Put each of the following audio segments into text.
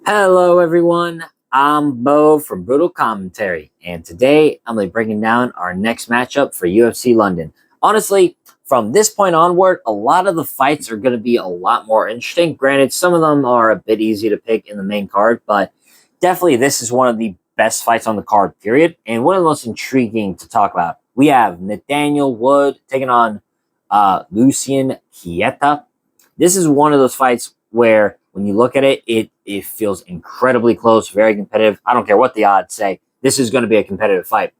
Hello, everyone. I'm Bo from Brutal Commentary, and today I'm going to be breaking down our next matchup for UFC London. Honestly, from this point onward, a lot of the fights are going to be a lot more interesting. Granted, some of them are a bit easy to pick in the main card, but definitely this is one of the best fights on the card, period, and one of the most intriguing to talk about. We have Nathaniel Wood taking on Losene Keita. This is one of those fights where when you look at it, it feels incredibly close, very competitive. I don't care what the odds say. This is going to be a competitive fight.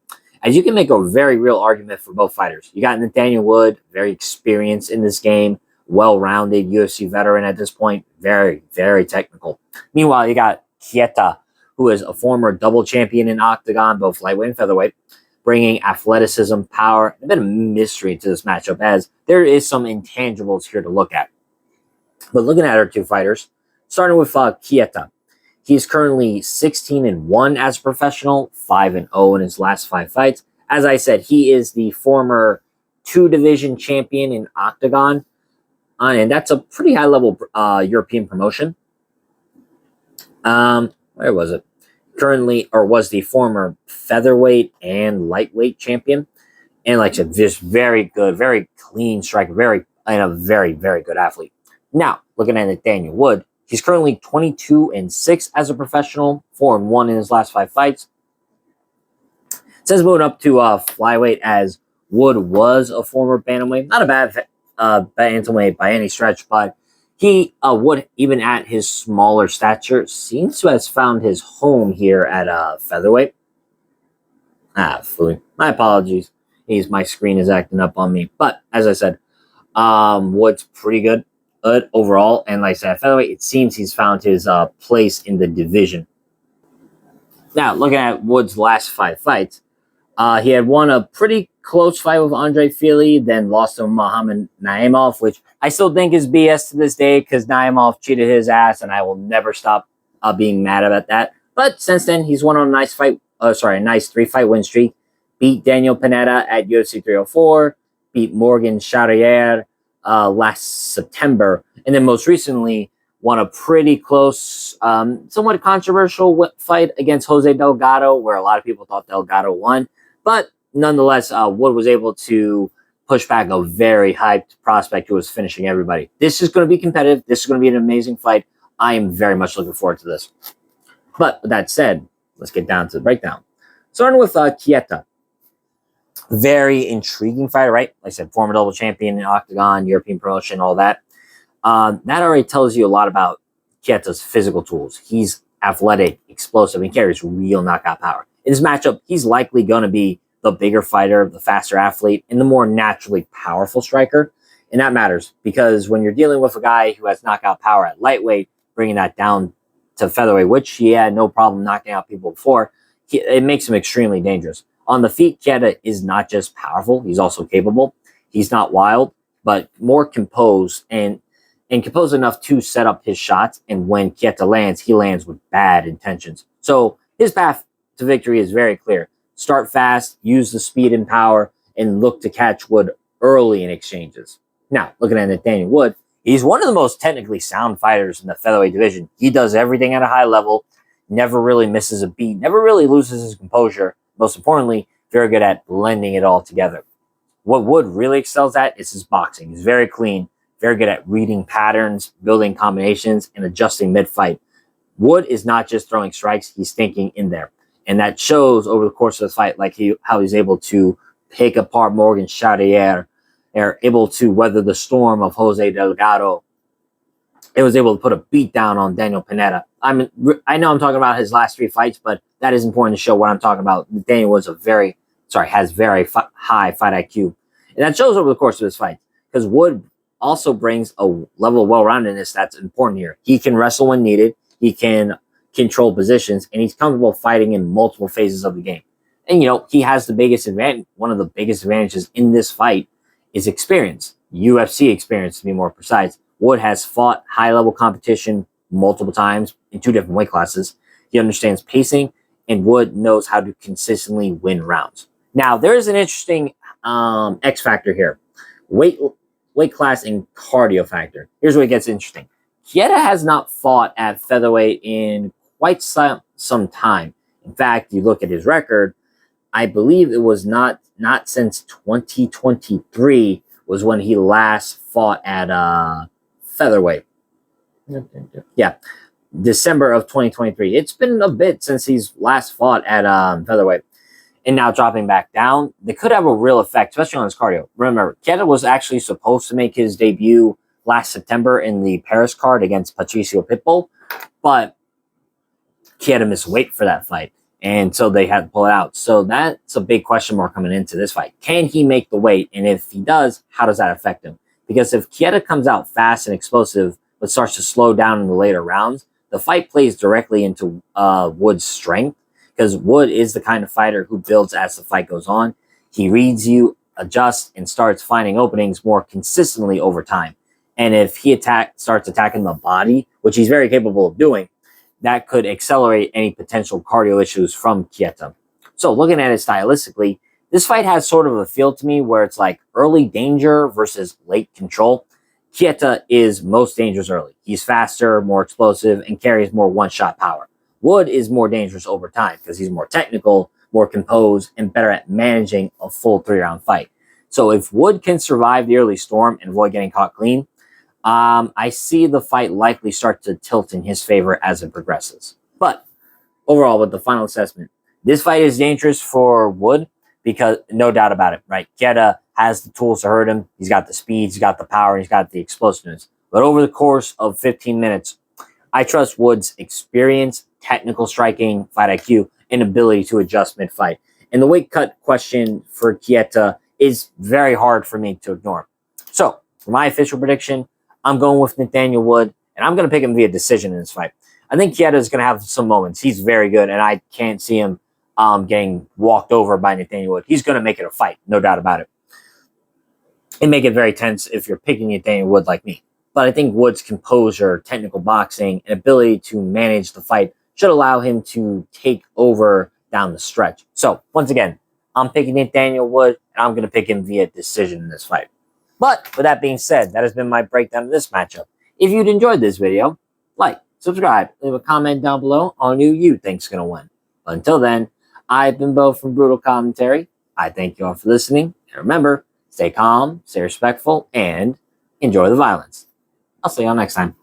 As you can make a very real argument for both fighters. You got Nathaniel Wood, very experienced in this game, well-rounded UFC veteran at this point, very, very technical. Meanwhile, you got Keita, who is a former double champion in Octagon, both lightweight and featherweight, bringing athleticism, power, a bit of mystery to this matchup, as there is some intangibles here to look at. But looking at our two fighters, starting with Keita, he's currently 16-1 as a professional, 5-0 in his last 5 fights. As I said, he is the former 2-division champion in Octagon, and that's a pretty high-level European promotion. Where was it? Currently, or was the former featherweight and lightweight champion, and like I said, just very good, very clean striker, and a very, very good athlete. Now, looking at Nathaniel Wood, he's currently 22-6 as a professional, 4-1 in his last 5 fights. It says moving up to flyweight, as Wood was a former bantamweight. Not a bad bantamweight by any stretch, but he Wood, even at his smaller stature, seems to have found his home here at featherweight. Fooey. My apologies. My screen is acting up on me. But as I said, Wood's pretty good overall, and like I said, featherweight, it seems he's found his place in the division. Now, looking at Wood's last 5 fights, he had won a pretty close fight with Andre Fili, then lost to Muhammad Naimov, which I still think is BS to this day because Naimov cheated his ass, and I will never stop being mad about that. But since then, he's won on a nice 3-fight win streak. Beat Daniel Pineda at UFC 304, beat Morgan Charrier last September, and then most recently won a pretty close, somewhat controversial fight against Jose Delgado, where a lot of people thought Delgado won, but nonetheless, Wood was able to push back a very hyped prospect who was finishing everybody. This is going to be competitive. This is going to be an amazing fight. I am very much looking forward to this. But with that said, let's get down to the breakdown. Starting with Keita. Very intriguing fighter, right? Like I said, former double champion in Octagon, European promotion, all that. That already tells you a lot about Keita's physical tools. He's athletic, explosive, and carries real knockout power. In this matchup, he's likely going to be the bigger fighter, the faster athlete, and the more naturally powerful striker. And that matters because when you're dealing with a guy who has knockout power at lightweight, bringing that down to featherweight, which he had no problem knocking out people before, it makes him extremely dangerous. On the feet, Keita is not just powerful, he's also capable. He's not wild, but more composed and composed enough to set up his shots. And when Keita lands, he lands with bad intentions. So his path to victory is very clear. Start fast, use the speed and power, and look to catch Wood early in exchanges. Now, looking at Nathaniel Wood, he's one of the most technically sound fighters in the featherweight division. He does everything at a high level, never really misses a beat, never really loses his composure. Most importantly, very good at blending it all together. What Wood really excels at is his boxing. He's very clean, very good at reading patterns, building combinations, and adjusting mid-fight. Wood is not just throwing strikes, he's thinking in there. And that shows over the course of the fight, like how he's able to pick apart Morgan Charrier, are able to weather the storm of Jose Delgado. It was able to put a beat down on Daniel Pineda. I know I'm talking about his last 3 fights, but that is important to show what I'm talking about. Daniel was has very high fight IQ. And that shows over the course of his fight because Wood also brings a level of well-roundedness that's important here. He can wrestle when needed. He can control positions, and he's comfortable fighting in multiple phases of the game. And, he has the biggest advantage. One of the biggest advantages in this fight is experience, UFC experience to be more precise. Wood has fought high-level competition multiple times in 2 different weight classes. He understands pacing, and Wood knows how to consistently win rounds. Now, there is an interesting X factor here. Weight class and cardio factor. Here's where it gets interesting. Keita has not fought at featherweight in quite some time. In fact, you look at his record, I believe it was not since 2023 was when he last fought at featherweight. Yeah, December of 2023. It's been a bit since he's last fought at featherweight. And now dropping back down, they could have a real effect, especially on his cardio. Remember, Keita was actually supposed to make his debut last September in the Paris card against Patricio Pitbull, but Keita missed weight for that fight, and so they had to pull it out. So that's a big question mark coming into this fight. Can he make the weight? And if he does, how does that affect him? Because if Keita comes out fast and explosive, but starts to slow down in the later rounds, the fight plays directly into Wood's strength, because Wood is the kind of fighter who builds as the fight goes on. He reads you, adjusts, and starts finding openings more consistently over time. And if he starts attacking the body, which he's very capable of doing, that could accelerate any potential cardio issues from Keita. So looking at it stylistically, this fight has sort of a feel to me where it's like early danger versus late control. Keita is most dangerous early. He's faster, more explosive, and carries more one-shot power. Wood is more dangerous over time because he's more technical, more composed, and better at managing a full 3-round fight. So if Wood can survive the early storm and avoid getting caught clean, I see the fight likely start to tilt in his favor as it progresses. But overall, with the final assessment, this fight is dangerous for Wood because no doubt about it, right? Keita has the tools to hurt him. He's got the speed, he's got the power, he's got the explosiveness. But over the course of 15 minutes, I trust Wood's experience, technical striking, fight IQ, and ability to adjust mid-fight. And the weight cut question for Keita is very hard for me to ignore. So, for my official prediction, I'm going with Nathaniel Wood, and I'm going to pick him via decision in this fight. I think Keita is going to have some moments. He's very good, and I can't see him getting walked over by Nathaniel Wood. He's going to make it a fight, no doubt about it. And make it very tense if you're picking Nathaniel Wood like me. But I think Wood's composure, technical boxing, and ability to manage the fight should allow him to take over down the stretch. So, once again, I'm picking Nathaniel Wood, and I'm going to pick him via decision in this fight. But, with that being said, that has been my breakdown of this matchup. If you'd enjoyed this video, like, subscribe, leave a comment down below on who you think's going to win. But until then, I've been Bo from Brutal Commentary. I thank you all for listening. And remember, stay calm, stay respectful, and enjoy the violence. I'll see y'all next time.